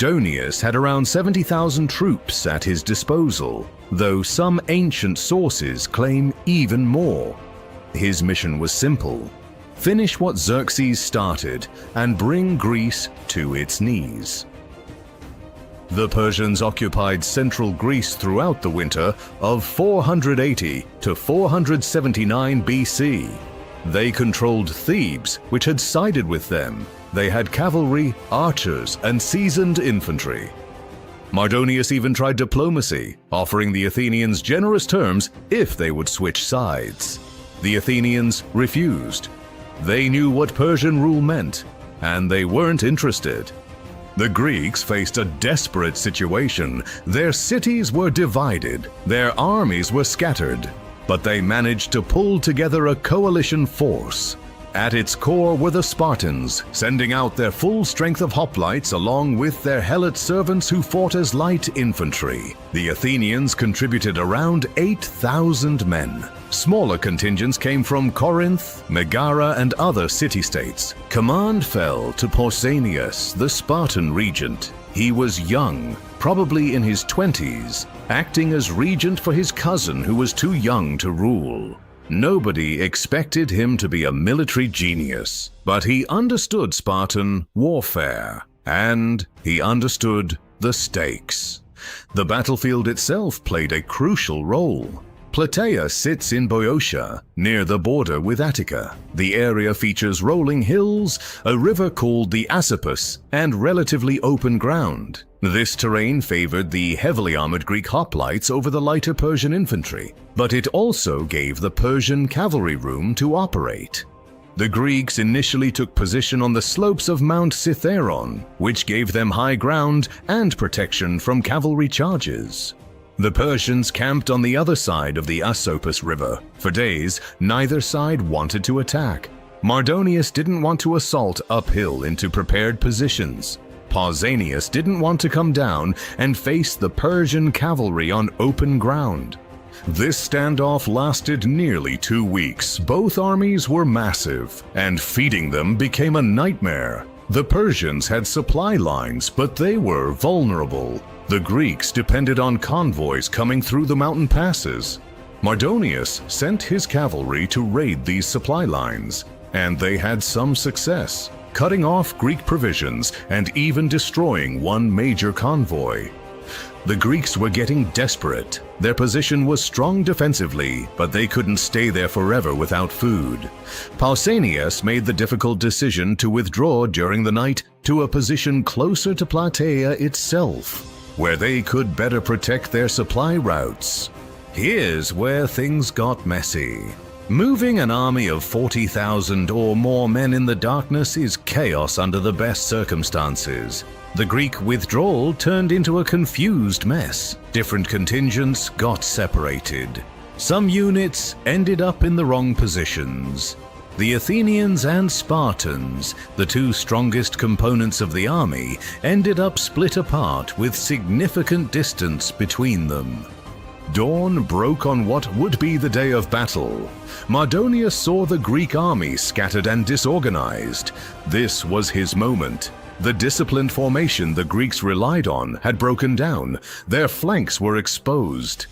Mardonius had around 70,000 troops at his disposal, though some ancient sources claim even more. His mission was simple: finish what Xerxes started and bring Greece to its knees. The Persians occupied central Greece throughout the winter of 480 to 479 BC. They controlled Thebes, which had sided with them. They had cavalry, archers, and seasoned infantry. Mardonius even tried diplomacy, offering the Athenians generous terms if they would switch sides. The Athenians refused. They knew what Persian rule meant, and they weren't interested. The Greeks faced a desperate situation. Their cities were divided, their armies were scattered, but they managed to pull together a coalition force. At its core were the Spartans, sending out their full strength of hoplites along with their helot servants who fought as light infantry. The Athenians contributed around 8,000 men. Smaller contingents came from Corinth, Megara, and other city-states. Command fell to Pausanias, the Spartan regent. He was young, probably in his 20s, acting as regent for his cousin who was too young to rule. Nobody expected him to be a military genius, but he understood Spartan warfare, and he understood the stakes. The battlefield itself played a crucial role. Plataea sits in Boeotia, near the border with Attica. The area features rolling hills, a river called the Asopus, and relatively open ground. This terrain favored the heavily armored Greek hoplites over the lighter Persian infantry, but it also gave the Persian cavalry room to operate. The Greeks initially took position on the slopes of Mount Cithaeron, which gave them high ground and protection from cavalry charges. The Persians camped on the other side of the Asopus River. For days, neither side wanted to attack. Mardonius didn't want to assault uphill into prepared positions. Pausanias didn't want to come down and face the Persian cavalry on open ground. This standoff lasted nearly 2 weeks. Both armies were massive, and feeding them became a nightmare. The Persians had supply lines, but they were vulnerable. The Greeks depended on convoys coming through the mountain passes. Mardonius sent his cavalry to raid these supply lines, and they had some success, cutting off Greek provisions and even destroying one major convoy. The Greeks were getting desperate. Their position was strong defensively, but they couldn't stay there forever without food. Pausanias made the difficult decision to withdraw during the night to a position closer to Plataea itself, where they could better protect their supply routes. Here's where things got messy. Moving an army of 40,000 or more men in the darkness is chaos under the best circumstances. The Greek withdrawal turned into a confused mess. Different contingents got separated. Some units ended up in the wrong positions. The Athenians and Spartans, the two strongest components of the army, ended up split apart with significant distance between them. Dawn broke on what would be the day of battle. Mardonius saw the Greek army scattered and disorganized. This was his moment. The disciplined formation the Greeks relied on had broken down. Their flanks were exposed.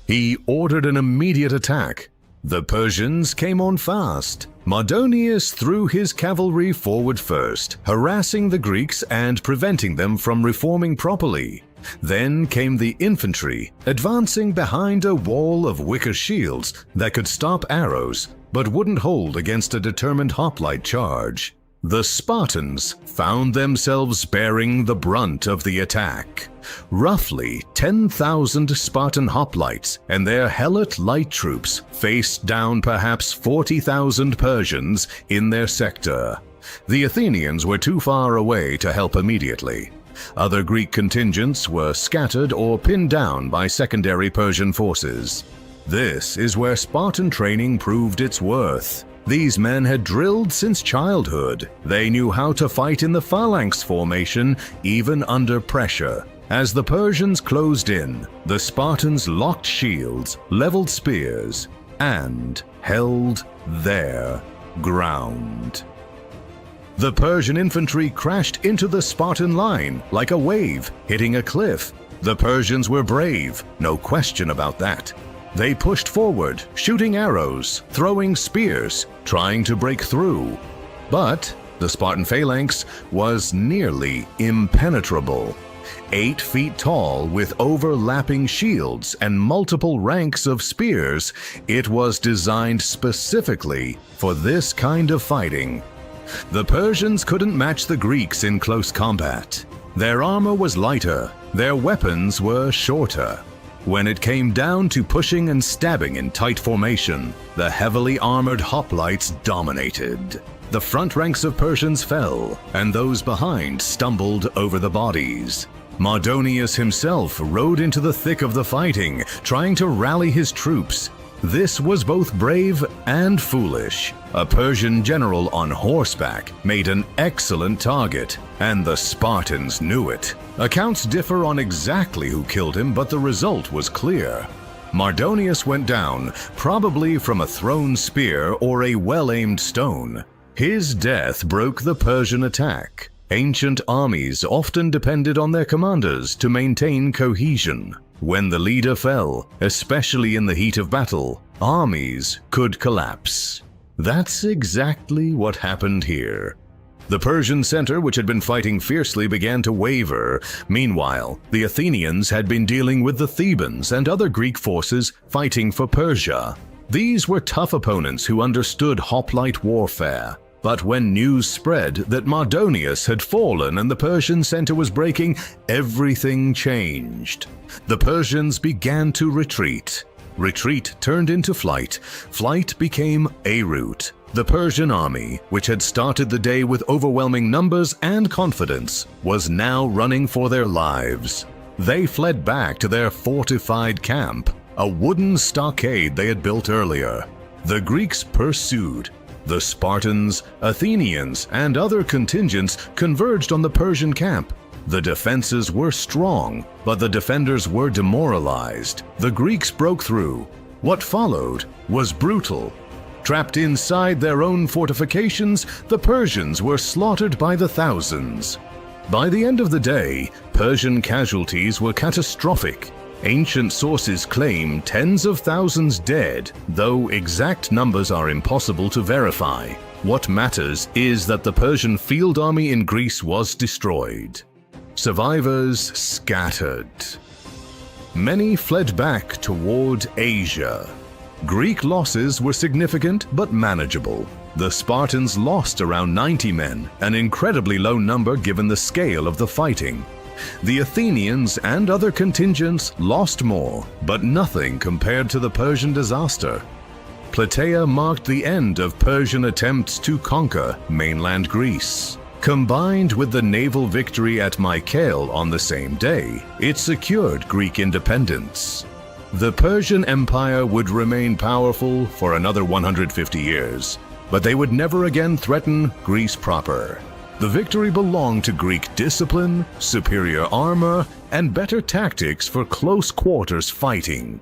He ordered an immediate attack. The Persians came on fast. Mardonius threw his cavalry forward first, harassing the Greeks and preventing them from reforming properly. Then came the infantry, advancing behind a wall of wicker shields that could stop arrows but wouldn't hold against a determined hoplite charge. The Spartans found themselves bearing the brunt of the attack. Roughly 10,000 Spartan hoplites and their helot light troops faced down perhaps 40,000 Persians in their sector. The Athenians were too far away to help immediately. Other Greek contingents were scattered or pinned down by secondary Persian forces. This is where Spartan training proved its worth. These men had drilled since childhood. They knew how to fight in the phalanx formation, even under pressure. As the Persians closed in, the Spartans locked shields, leveled spears, and held their ground. The Persian infantry crashed into the Spartan line like a wave hitting a cliff. The Persians were brave, no question about that. They pushed forward, shooting arrows, throwing spears, trying to break through. But the Spartan phalanx was nearly impenetrable. 8 feet tall with overlapping shields and multiple ranks of spears, it was designed specifically for this kind of fighting. The Persians couldn't match the Greeks in close combat. Their armor was lighter, their weapons were shorter. When it came down to pushing and stabbing in tight formation, the heavily armored hoplites dominated. The front ranks of Persians fell, and those behind stumbled over the bodies. Mardonius himself rode into the thick of the fighting, trying to rally his troops. This was both brave and foolish. A Persian general on horseback made an excellent target, and the Spartans knew it. Accounts differ on exactly who killed him, but the result was clear. Mardonius went down, probably from a thrown spear or a well-aimed stone. His death broke the Persian attack. Ancient armies often depended on their commanders to maintain cohesion. When the leader fell, especially in the heat of battle, armies could collapse. That's exactly what happened here. The Persian center, which had been fighting fiercely, began to waver. Meanwhile, the Athenians had been dealing with the Thebans and other Greek forces fighting for Persia. These were tough opponents who understood hoplite warfare. But when news spread that Mardonius had fallen and the Persian center was breaking, everything changed. The Persians began to retreat. Retreat turned into flight. Flight became a rout. The Persian army, which had started the day with overwhelming numbers and confidence, was now running for their lives. They fled back to their fortified camp, a wooden stockade they had built earlier. The Greeks pursued. The Spartans, Athenians, and other contingents converged on the Persian camp. The defenses were strong, but the defenders were demoralized. The Greeks broke through. What followed was brutal. Trapped inside their own fortifications, the Persians were slaughtered by the thousands. By the end of the day, Persian casualties were catastrophic. Ancient sources claim tens of thousands dead, though exact numbers are impossible to verify. What matters is that the Persian field army in Greece was destroyed. Survivors scattered. Many fled back toward Asia. Greek losses were significant but manageable. The Spartans lost around 90 men, an incredibly low number given the scale of the fighting. The Athenians and other contingents lost more, but nothing compared to the Persian disaster. Plataea marked the end of Persian attempts to conquer mainland Greece. Combined with the naval victory at Mycale on the same day, it secured Greek independence. The Persian Empire would remain powerful for another 150 years, but they would never again threaten Greece proper. The victory belonged to Greek discipline, superior armor, and better tactics for close quarters fighting.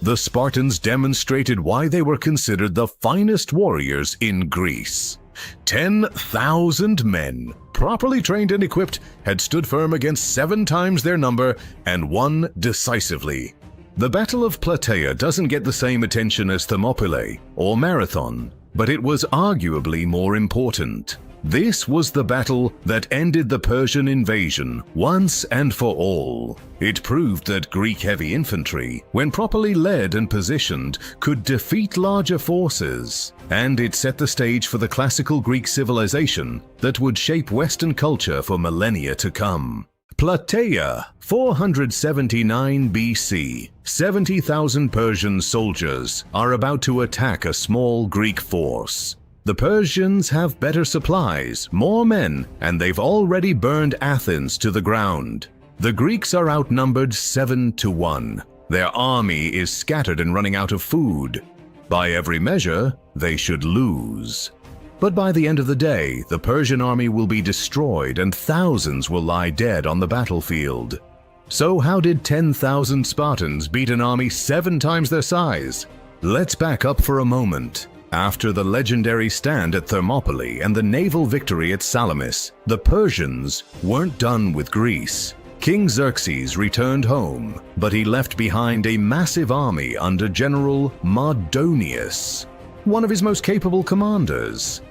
The Spartans demonstrated why they were considered the finest warriors in Greece. 10,000 men, properly trained and equipped, had stood firm against 7 times their number and won decisively. The Battle of Plataea doesn't get the same attention as Thermopylae or Marathon, but it was arguably more important. This was the battle that ended the Persian invasion once and for all. It proved that Greek heavy infantry, when properly led and positioned, could defeat larger forces, and it set the stage for the classical Greek civilization that would shape Western culture for millennia to come. Plataea, 479 BC. 70,000 Persian soldiers are about to attack a small Greek force. The Persians have better supplies, more men, and they've already burned Athens to the ground. The Greeks are outnumbered 7-1. Their army is scattered and running out of food. By every measure, they should lose. But by the end of the day, the Persian army will be destroyed and thousands will lie dead on the battlefield. So how did 10,000 Spartans beat an army 7 times their size? Let's back up for a moment. After the legendary stand at Thermopylae and the naval victory at Salamis, the Persians weren't done with Greece. King Xerxes returned home, but he left behind a massive army under General Mardonius, one of his most capable commanders.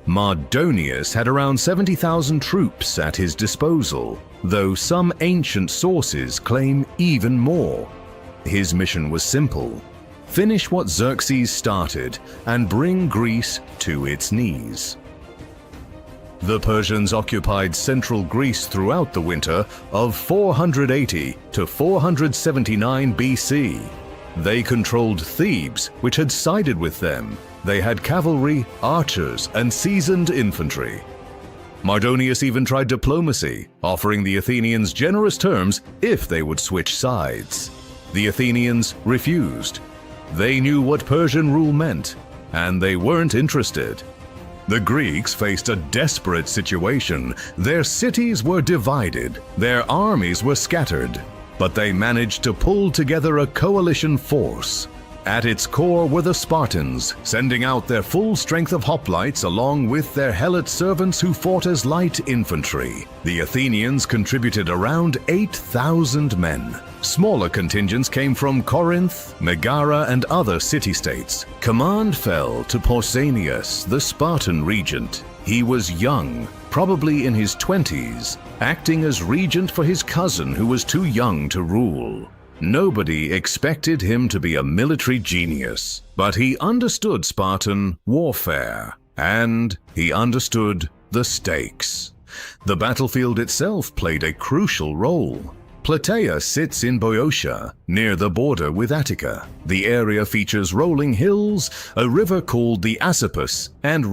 Mardonius had around 70,000 troops at his disposal, though some ancient sources claim even more. His mission was simple: finish what Xerxes started and bring Greece to its knees. The Persians occupied central Greece throughout the winter of 480 to 479 BC. They controlled Thebes, which had sided with them. They had cavalry, archers, and seasoned infantry. Mardonius even tried diplomacy, offering the Athenians generous terms if they would switch sides. The Athenians refused. They knew what Persian rule meant, and they weren't interested. The Greeks faced a desperate situation. Their cities were divided, their armies were scattered, but they managed to pull together a coalition force. At its core were the Spartans, sending out their full strength of hoplites along with their helot servants who fought as light infantry. The Athenians contributed around 8,000 men. Smaller contingents came from Corinth, Megara, and other city-states. Command fell to Pausanias, the Spartan regent. He was young, probably in his 20s, acting as regent for his cousin who was too young to rule. Nobody expected him to be a military genius, but he understood Spartan warfare, and he understood the stakes. The battlefield itself played a crucial role. Plataea sits in Boeotia, near the border with Attica. The area features rolling hills, a river called the Asopus, and